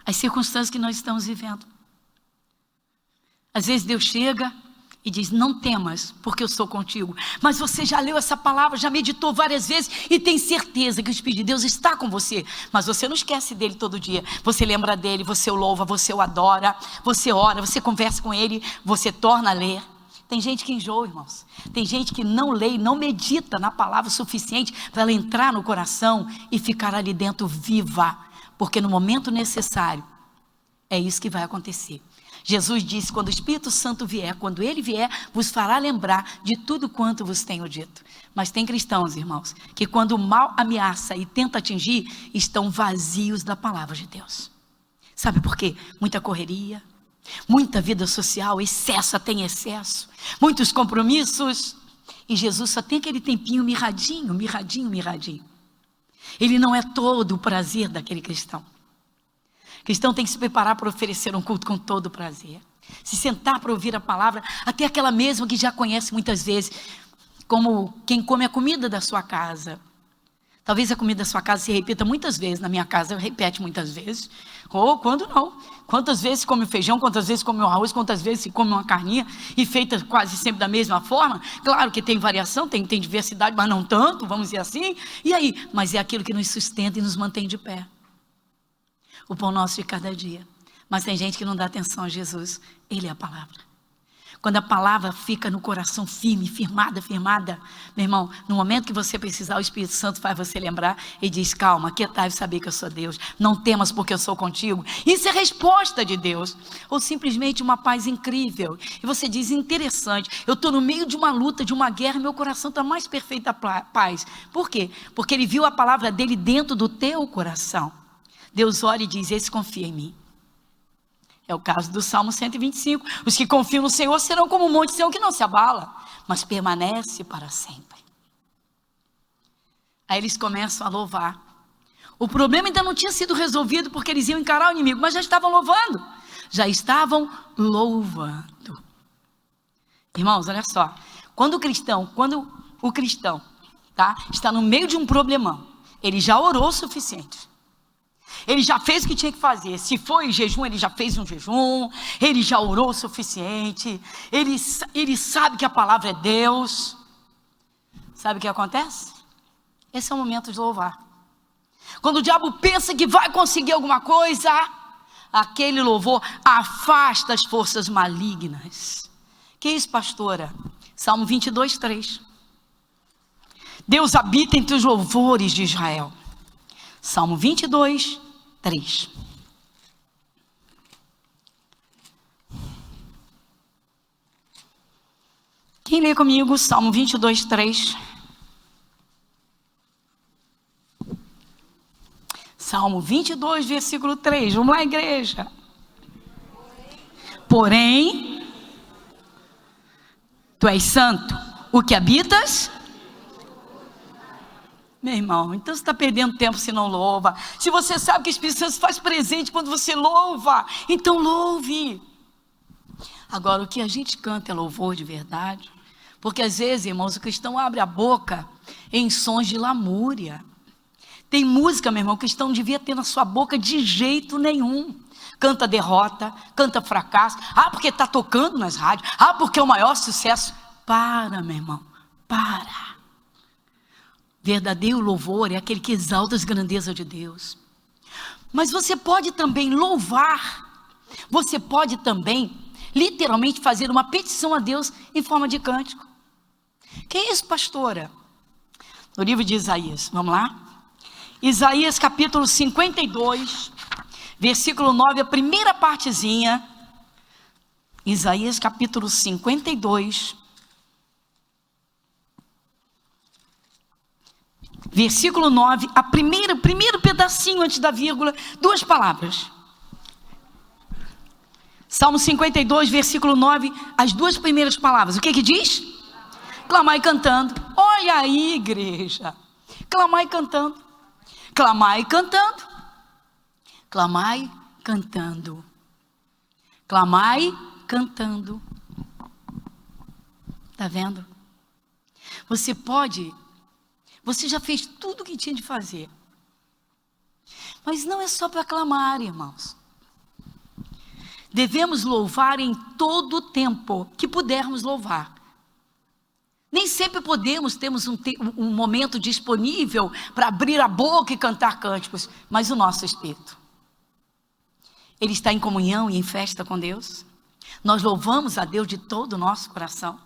A: as circunstâncias que nós estamos vivendo. Às vezes Deus chega e diz: não temas, porque eu sou contigo. Mas você já leu essa palavra, já meditou várias vezes e tem certeza que o Espírito de Deus está com você. Mas você não esquece dele todo dia. Você lembra dele, você o louva, você o adora, você ora, você conversa com ele, você torna a ler. Tem gente que enjoa, irmãos. Tem gente que não lê e não medita na palavra o suficiente para ela entrar no coração e ficar ali dentro viva. Porque no momento necessário, é isso que vai acontecer. Jesus disse: quando o Espírito Santo vier, quando ele vier, vos fará lembrar de tudo quanto vos tenho dito. Mas tem cristãos, irmãos, que quando o mal ameaça e tenta atingir, estão vazios da palavra de Deus. Sabe por quê? Muita correria, muita vida social, excesso até em excesso, muitos compromissos, e Jesus só tem aquele tempinho mirradinho. Ele não é todo o prazer daquele cristão. O cristão tem que se preparar para oferecer um culto com todo prazer, se sentar para ouvir a palavra, até aquela mesma que já conhece muitas vezes. como quem come a comida da sua casa. Talvez a comida da sua casa se repita muitas vezes. Na minha casa repete muitas vezes. Ou quando não. Quantas vezes se come o feijão, quantas vezes se come o arroz, quantas vezes se come uma carninha, e feita quase sempre da mesma forma. Claro que tem variação, tem diversidade, mas não tanto, vamos dizer assim. E aí? Mas é aquilo que nos sustenta e nos mantém de pé. O pão nosso de cada dia. Mas tem gente que não dá atenção a Jesus. Ele é a palavra. Quando a palavra fica no coração firme, firmada, meu irmão, no momento que você precisar, o Espírito Santo faz você lembrar e diz: calma, aquietai e saber que eu sou Deus, não temas porque eu sou contigo. Isso é resposta de Deus, ou simplesmente uma paz incrível. E você diz: interessante, eu estou no meio de uma luta, de uma guerra, meu coração está mais perfeita paz. Por quê? Porque ele viu a palavra dele dentro do teu coração. Deus olha e diz: esse confia em mim. É o caso do Salmo 125. Os que confiam no Senhor serão como um monte Sião que não se abala, mas permanece para sempre. Aí eles começam a louvar. O problema ainda não tinha sido resolvido, porque eles iam encarar o inimigo, mas já estavam louvando. Já estavam louvando. Irmãos, olha só. Quando o cristão está no meio de um problemão, ele já orou o suficiente. Ele já fez o que tinha que fazer. Se foi jejum, ele já fez um jejum. Ele já orou o suficiente. Ele sabe que a palavra é Deus. Sabe o que acontece? Esse é o momento de louvar. Quando o diabo pensa que vai conseguir alguma coisa, aquele louvor afasta as forças malignas. Que isso, pastora? Salmo 22, 3. Deus habita entre os louvores de Israel. Salmo 22, 3. Quem lê comigo Salmo 22, 3? Salmo 22, versículo 3. Vamos lá, igreja. Porém, tu és santo, o que habitas? Meu irmão, então você está perdendo tempo se não louva. Se você sabe que o Espírito Santo se faz presente quando você louva, então louve. Agora, o que a gente canta é louvor de verdade. Porque às vezes, irmãos, o cristão abre a boca em sons de lamúria. Tem música, meu irmão, que o cristão não devia ter na sua boca de jeito nenhum. Canta derrota, canta fracasso. Porque está tocando nas rádios. Porque é o maior sucesso. Para, meu irmão, para. Verdadeiro louvor é aquele que exalta as grandezas de Deus. Mas você pode também louvar. Você pode também, literalmente, fazer uma petição a Deus em forma de cântico. Que é isso, pastora? No livro de Isaías, vamos lá? Isaías capítulo 52, versículo 9, a primeira partezinha. Isaías capítulo 52, versículo 9, o primeiro pedacinho antes da vírgula, duas palavras. Salmo 52, versículo 9, as duas primeiras palavras. O que diz? Clamai cantando. Olha aí, igreja. Clamai cantando. Clamai cantando. Clamai cantando. Clamai cantando. Está vendo? Você já fez tudo o que tinha de fazer. Mas não é só para clamar, irmãos. Devemos louvar em todo o tempo que pudermos louvar. Nem sempre temos um momento disponível para abrir a boca e cantar cânticos, mas o nosso espírito, ele está em comunhão e em festa com Deus. Nós louvamos a Deus de todo o nosso coração.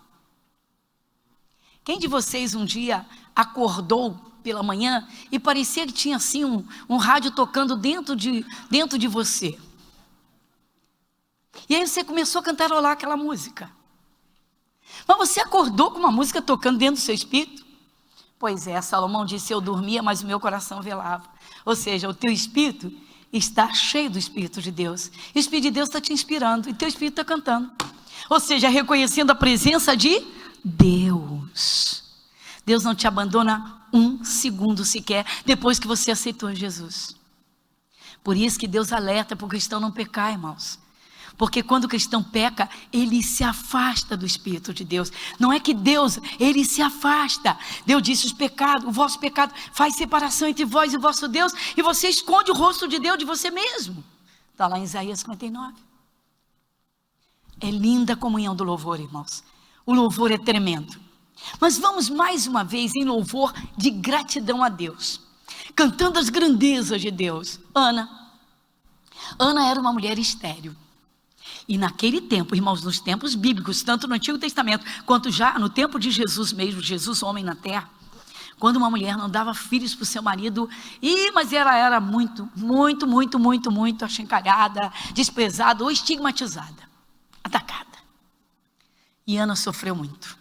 A: Quem de vocês um dia acordou pela manhã e parecia que tinha assim um rádio tocando dentro de você? E aí você começou a cantarolar aquela música. Mas você acordou com uma música tocando dentro do seu espírito? Pois é, Salomão disse: eu dormia, mas o meu coração velava. Ou seja, o teu espírito está cheio do Espírito de Deus. O Espírito de Deus está te inspirando e teu espírito está cantando. Ou seja, reconhecendo a presença de Deus. Deus não te abandona um segundo sequer depois que você aceitou Jesus. Por isso que Deus alerta para o cristão não pecar, irmãos. Porque quando o cristão peca, ele se afasta do Espírito de Deus. Não é que Deus, ele se afasta. Deus disse: o vosso pecado faz separação entre vós e o vosso Deus, e você esconde o rosto de Deus de você mesmo. Está lá em Isaías 59. É linda a comunhão do louvor, irmãos. O louvor é tremendo. Mas vamos mais uma vez em louvor de gratidão a Deus, cantando as grandezas de Deus. Ana era uma mulher estéril. E naquele tempo, irmãos, nos tempos bíblicos, tanto no Antigo Testamento, quanto já no tempo de Jesus mesmo, Jesus homem na terra, quando uma mulher não dava filhos para o seu marido, mas ela era muito achincalhada, desprezada ou estigmatizada, atacada. E Ana sofreu muito.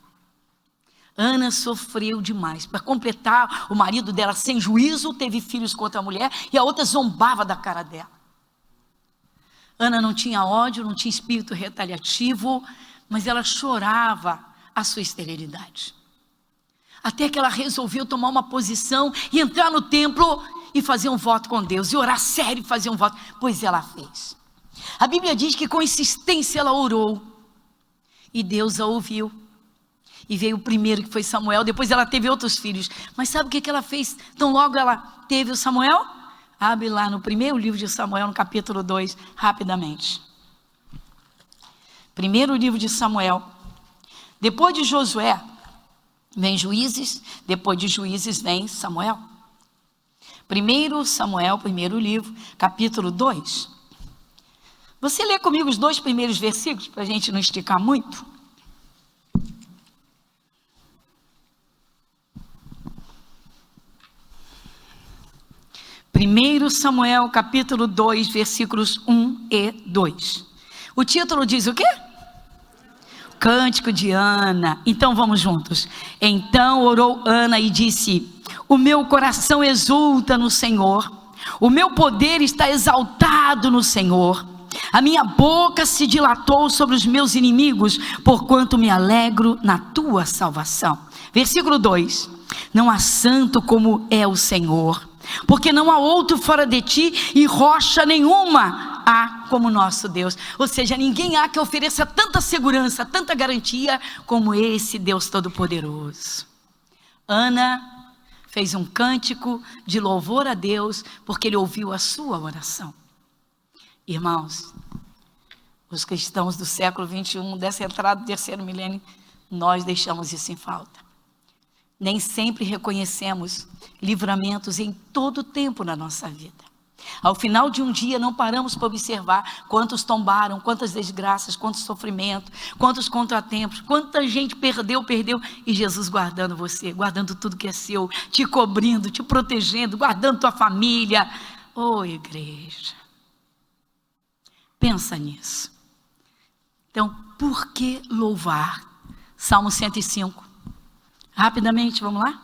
A: Ana sofreu demais. Para completar, o marido dela, sem juízo, teve filhos com outra mulher, e a outra zombava da cara dela. Ana não tinha ódio, não tinha espírito retaliativo, mas ela chorava a sua esterilidade. Até que ela resolveu tomar uma posição e entrar no templo e fazer um voto com Deus, e orar sério e fazer um voto, pois ela fez. A Bíblia diz que com insistência ela orou, e Deus a ouviu. E veio o primeiro, que foi Samuel, depois ela teve outros filhos. Mas sabe o que ela fez? Então logo ela teve o Samuel, abre lá no primeiro livro de Samuel, no capítulo 2, rapidamente. Primeiro livro de Samuel. Depois de Josué, vem Juízes, depois de Juízes vem Samuel. Primeiro Samuel, primeiro livro, capítulo 2. Você lê comigo os 2 primeiros versículos, para a gente não esticar muito? Primeiro Samuel, capítulo 2, versículos 1 e 2. O título diz o quê? Cântico de Ana. Então vamos juntos. Então orou Ana e disse: o meu coração exulta no Senhor, o meu poder está exaltado no Senhor. A minha boca se dilatou sobre os meus inimigos, porquanto me alegro na tua salvação. Versículo 2. Não há santo como é o Senhor, porque não há outro fora de ti, e rocha nenhuma há como nosso Deus. Ou seja, ninguém há que ofereça tanta segurança, tanta garantia como esse Deus Todo-Poderoso. Ana fez um cântico de louvor a Deus, porque Ele ouviu a sua oração. Irmãos, os cristãos do século 21, dessa entrada do terceiro milênio, nós deixamos isso em falta. Nem sempre reconhecemos livramentos em todo o tempo na nossa vida. Ao final de um dia não paramos para observar quantos tombaram, quantas desgraças, quantos sofrimentos, quantos contratempos, quanta gente perdeu, e Jesus guardando você, guardando tudo que é seu, te cobrindo, te protegendo, guardando tua família. Oh, igreja, pensa nisso. Então, por que louvar? Salmo 105. Rapidamente, vamos lá?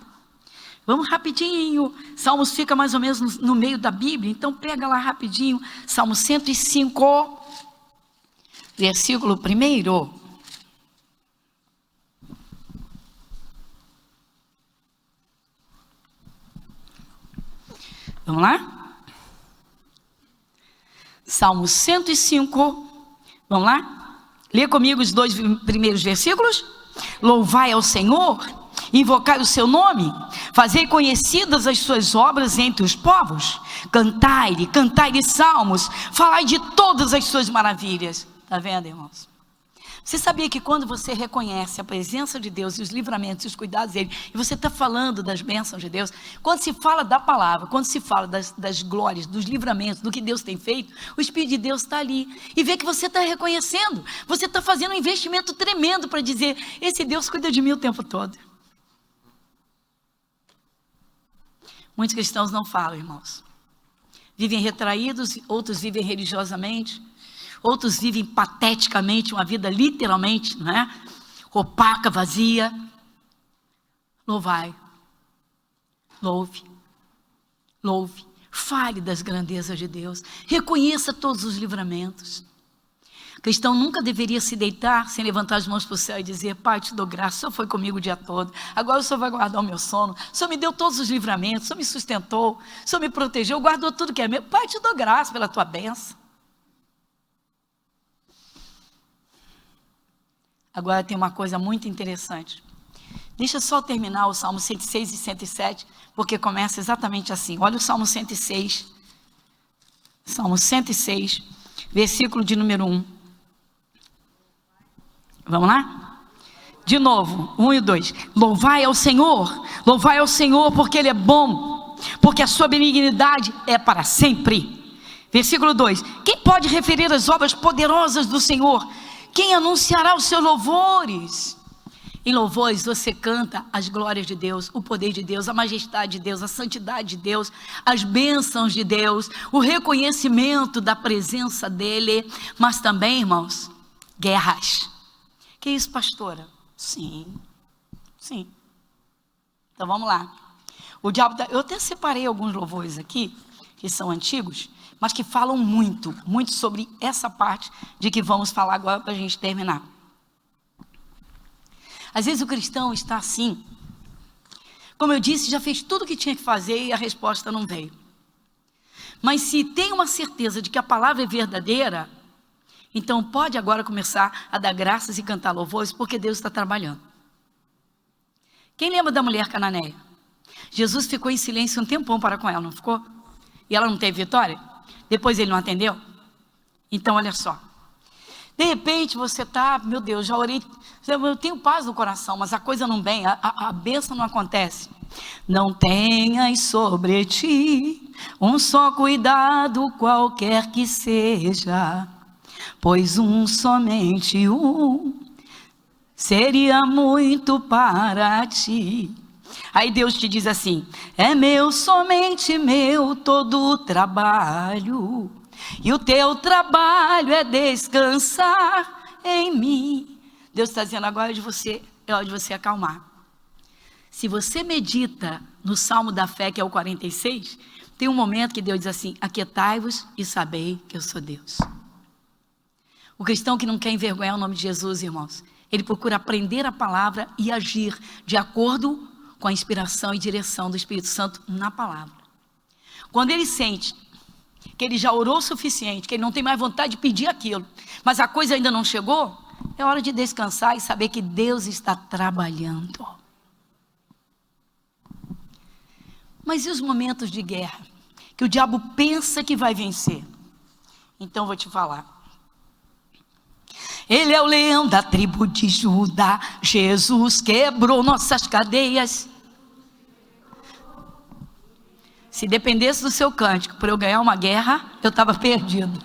A: Vamos rapidinho. Salmos fica mais ou menos no meio da Bíblia, então pega lá rapidinho. Salmo 105, versículo 1. Vamos lá? Salmo 105, vamos lá? Lê comigo os 2 primeiros versículos. Louvai ao Senhor, invocai o seu nome, fazei conhecidas as suas obras entre os povos, cantai-lhe salmos, falai de todas as suas maravilhas. Está vendo, irmãos? Você sabia que quando você reconhece a presença de Deus e os livramentos e os cuidados dele, e você está falando das bênçãos de Deus, quando se fala da palavra, quando se fala das glórias, dos livramentos, do que Deus tem feito, o Espírito de Deus está ali, e vê que você está reconhecendo, você está fazendo um investimento tremendo para dizer: esse Deus cuida de mim o tempo todo. Muitos cristãos não falam, irmãos. Vivem retraídos, outros vivem religiosamente, outros vivem pateticamente, uma vida literalmente, não é? Opaca, vazia. Louvai, louve, fale das grandezas de Deus, reconheça todos os livramentos. O cristão nunca deveria se deitar sem levantar as mãos para o céu e dizer: Pai, te dou graça, o Senhor foi comigo o dia todo, agora o Senhor vai guardar o meu sono, o Senhor me deu todos os livramentos, o Senhor me sustentou, o Senhor me protegeu, guardou tudo que é meu. Pai, te dou graça pela tua bênção. Agora tem uma coisa muito interessante. Deixa eu só terminar o Salmo 106 e 107, porque começa exatamente assim. Olha o Salmo 106. Salmo 106, versículo de número 1. Vamos lá? De novo, 1 e 2. Louvai ao Senhor, porque Ele é bom, porque a sua benignidade é para sempre. Versículo 2. Quem pode referir as obras poderosas do Senhor? Quem anunciará os seus louvores? Em louvores você canta as glórias de Deus, o poder de Deus, a majestade de Deus, a santidade de Deus, as bênçãos de Deus, o reconhecimento da presença dEle, mas também, irmãos, guerras. Que isso, pastora? Sim. Então vamos lá. O diabo, eu até separei alguns louvores aqui, que são antigos, mas que falam muito sobre essa parte de que vamos falar agora para a gente terminar. Às vezes o cristão está assim, como eu disse, já fez tudo o que tinha que fazer e a resposta não veio. Mas se tem uma certeza de que a palavra é verdadeira, então pode agora começar a dar graças e cantar louvores, porque Deus está trabalhando. Quem lembra da mulher cananeia? Jesus ficou em silêncio um tempão para com ela, não ficou? E ela não teve vitória? Depois ele não atendeu? Então olha só. De repente você está, meu Deus, já orei, eu tenho paz no coração, mas a coisa não vem, a bênção não acontece. Não tenhas sobre ti um só cuidado, qualquer que seja, pois somente um seria muito para ti. Aí Deus te diz assim: é meu, somente meu, todo o trabalho, e o teu trabalho é descansar em mim. Deus está dizendo agora é hora de você acalmar. Se você medita no Salmo da Fé, que é o 46, tem um momento que Deus diz assim: aquietai-vos e sabei que eu sou Deus. O cristão que não quer envergonhar o nome de Jesus, irmãos, ele procura aprender a palavra e agir de acordo com a inspiração e direção do Espírito Santo na palavra. Quando ele sente que ele já orou o suficiente, que ele não tem mais vontade de pedir aquilo, mas a coisa ainda não chegou, é hora de descansar e saber que Deus está trabalhando. Mas e os momentos de guerra, que o diabo pensa que vai vencer? Então vou te falar. Ele é o leão da tribo de Judá, Jesus quebrou nossas cadeias. Se dependesse do seu cântico para eu ganhar uma guerra, eu estava perdido.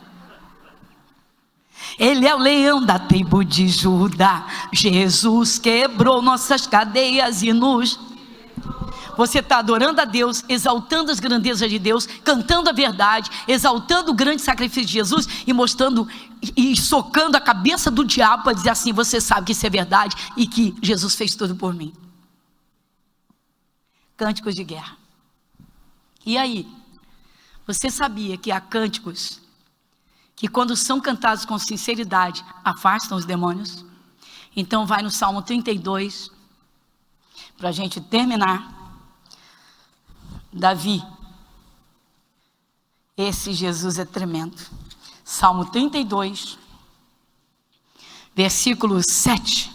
A: Ele é o leão da tribo de Judá, Jesus quebrou nossas cadeias e nos... Você está adorando a Deus, exaltando as grandezas de Deus, cantando a verdade, exaltando o grande sacrifício de Jesus e mostrando e socando a cabeça do diabo para dizer assim: você sabe que isso é verdade e que Jesus fez tudo por mim. Cânticos de guerra. E aí, você sabia que há cânticos que, quando são cantados com sinceridade, afastam os demônios? Então vai no Salmo 32, para a gente terminar. Davi, esse Jesus é tremendo. Salmo 32, versículo 7.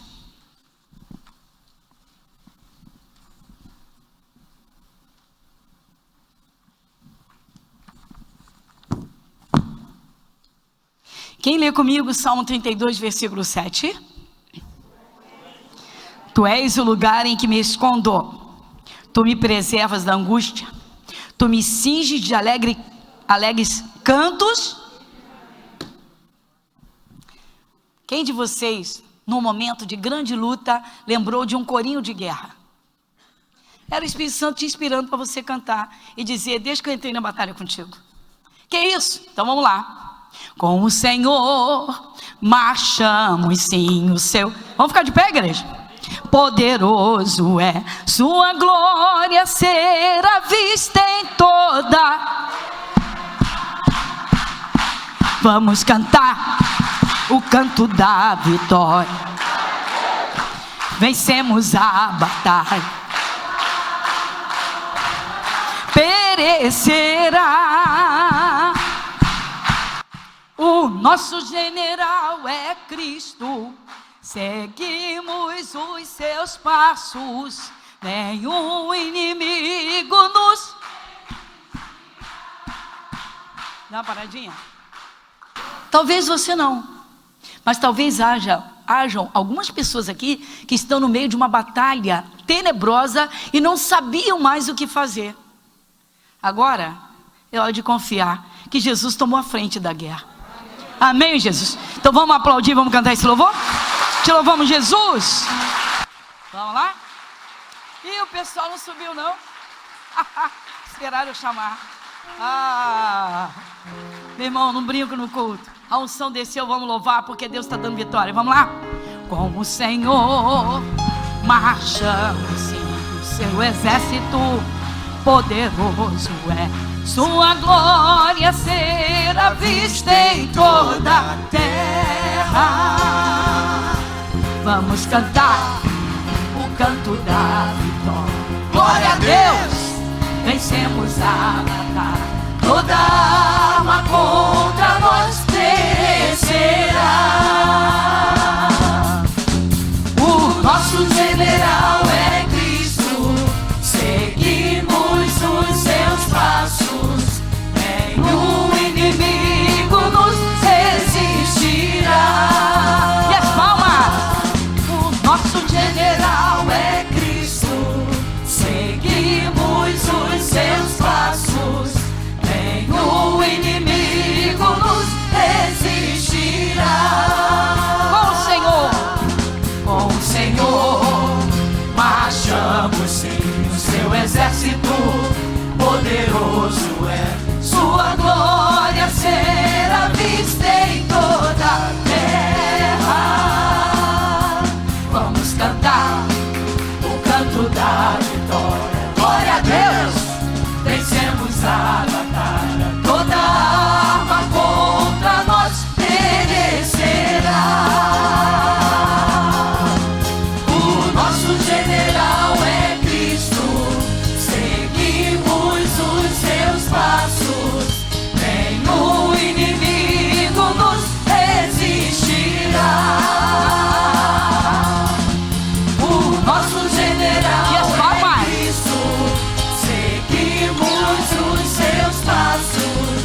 A: Quem lê comigo Salmo 32, versículo 7? Tu és o lugar em que me escondo. Tu me preservas da angústia, tu me cinges de alegres cantos. Quem de vocês, num momento de grande luta, lembrou de um corinho de guerra? Era o Espírito Santo te inspirando para você cantar e dizer: desde que eu entrei na batalha contigo. Que isso? Então vamos lá. Com o Senhor marchamos, sim, o seu... Vamos ficar de pé, igreja? Poderoso é sua glória, será vista em toda. Vamos cantar o canto da vitória. Vencemos a batalha. Perecerá. O nosso general é Cristo. seguimos os seus passos, nenhum inimigo nos... Dá uma paradinha. Talvez você não, mas talvez hajam algumas pessoas aqui que estão no meio de uma batalha tenebrosa e não sabiam mais o que fazer. Agora é hora de confiar que Jesus tomou a frente da guerra. Amém, Jesus? Então vamos aplaudir, vamos cantar esse louvor? Te louvamos, Jesus. Vamos lá? Ih, o pessoal não subiu não. Esperaram eu chamar. Meu irmão, não brinco no culto. A unção desceu, vamos louvar, porque Deus está dando vitória. Vamos lá? Com o Senhor marchamos, sim, o seu exército poderoso é. Sua glória será vista em toda a terra. Vamos cantar o canto da vitória. Glória a Deus, vencemos a batalha. Toda arma contra nós perecerá. O nosso general é Cristo, seguimos os seus passos, nenhum inimigo nos resistirá. E as palmas! O nosso general é Cristo, seguimos os seus passos, nenhum inimigo nos resistirá. Com o Senhor, marchamos sim, o seu exército poderoso é. Sua glória será vista em toda a terra. Vamos cantar o canto da vitória. Glória a Deus, vencemos a batalha. Toda arma contra nós perecerá. O nosso general é Cristo, seguimos os seus passos, nenhum inimigo nos resistirá. O nosso general é Cristo, seguimos os seus passos,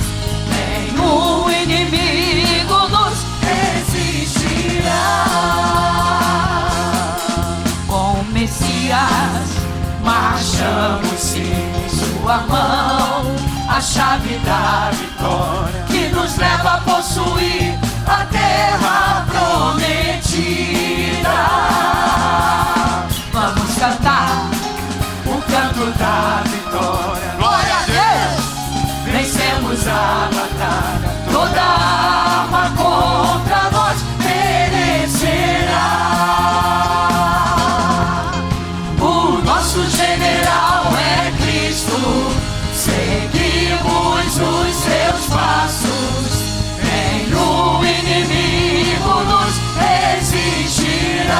A: nenhum inimigo nos resistirá. Com o Messias marchamos sim, em sua mão a chave da vitória, que nos leva a possuir a terra prometida. Vamos cantar o canto da vitória. Glória a Deus, vencemos a batalha. Toda arma contra nós perecerá. O nosso general é Cristo, seguimos os seus passos, nenhum inimigo nos resistirá.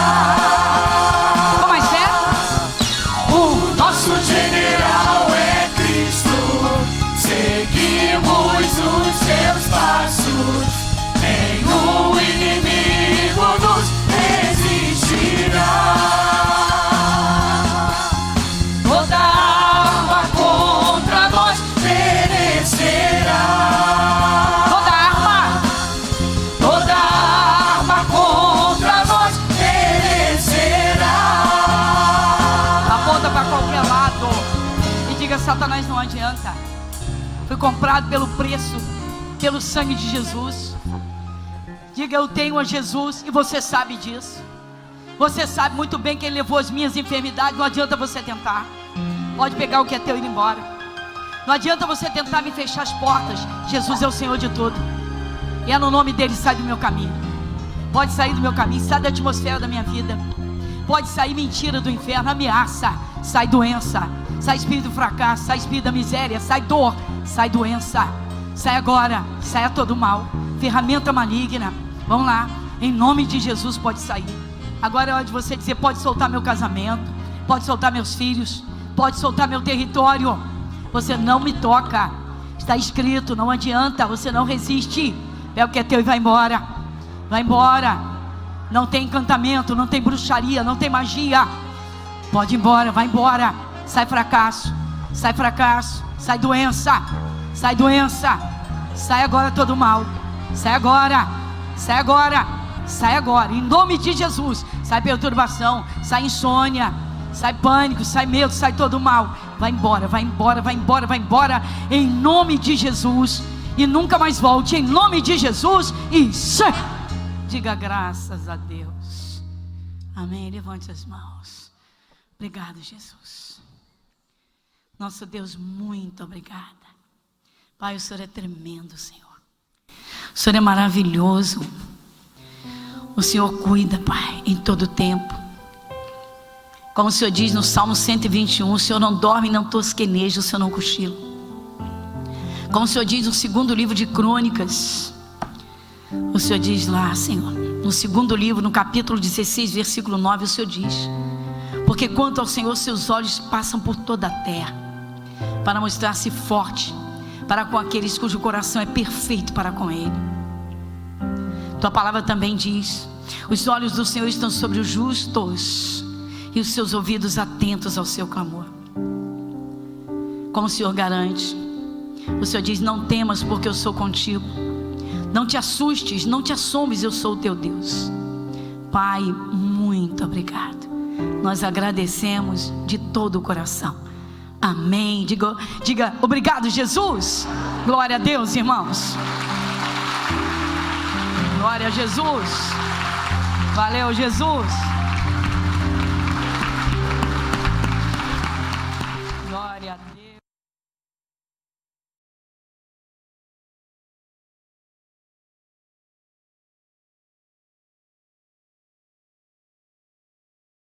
A: Com mais fé? O nosso general é Cristo, seguimos os seus passos, nenhum inimigo nos resistirá. Toda arma contra nós perecerá. Toda arma contra nós perecerá. Aponta para qualquer lado e diga: Satanás, não adianta. Fui comprado pelo preço, pelo sangue de Jesus. Diga: eu tenho a Jesus, e você sabe disso. Você sabe muito bem que Ele levou as minhas enfermidades. Não adianta você tentar. Pode pegar o que é teu e ir embora. Não adianta você tentar me fechar as portas. Jesus é o Senhor de tudo, e é no nome dEle. Sai do meu caminho. Pode sair do meu caminho, sai da atmosfera da minha vida. Pode sair mentira do inferno, ameaça. Sai doença, sai espírito do fracasso, sai espírito da miséria, sai dor, sai doença. Sai agora, sai a todo mal, ferramenta maligna. Vamos lá, em nome de Jesus, pode sair. Agora é hora de você dizer: pode soltar meu casamento, pode soltar meus filhos, pode soltar meu território. Você não me toca, está escrito, não adianta, você não resiste. É o que é teu e vai embora. Vai embora. Não tem encantamento, não tem bruxaria, não tem magia. Pode ir embora, vai embora. Sai fracasso, sai fracasso, sai doença, sai doença. Sai agora todo mal. Sai agora, sai agora, sai agora. Em nome de Jesus. Sai perturbação, sai insônia, sai pânico, sai medo, sai todo mal. Vai embora, vai embora, vai embora, vai embora. Em nome de Jesus. E nunca mais volte. Em nome de Jesus. E diga graças a Deus. Amém. Levante as mãos. Obrigado, Jesus. Nosso Deus, muito obrigada. Pai, o Senhor é tremendo, Senhor. O Senhor é maravilhoso. O Senhor cuida, Pai, em todo tempo. Como o Senhor diz no Salmo 121, o Senhor não dorme, não tosqueneja, o Senhor não cochila. Como o Senhor diz no segundo livro de Crônicas, o Senhor diz lá, Senhor, no segundo livro, no capítulo 16, versículo 9, o Senhor diz: porque quanto ao Senhor, seus olhos passam por toda a terra, para mostrar-se forte para com aqueles cujo coração é perfeito para com Ele. Tua palavra também diz: os olhos do Senhor estão sobre os justos, e os seus ouvidos atentos ao seu clamor. Como o Senhor garante, o Senhor diz: não temas, porque eu sou contigo. Não te assustes, não te assombres, eu sou o teu Deus. Pai, muito obrigado. Nós agradecemos de todo o coração. Amém. Diga obrigado, Jesus. Glória a Deus, irmãos. Glória a Jesus. Valeu, Jesus.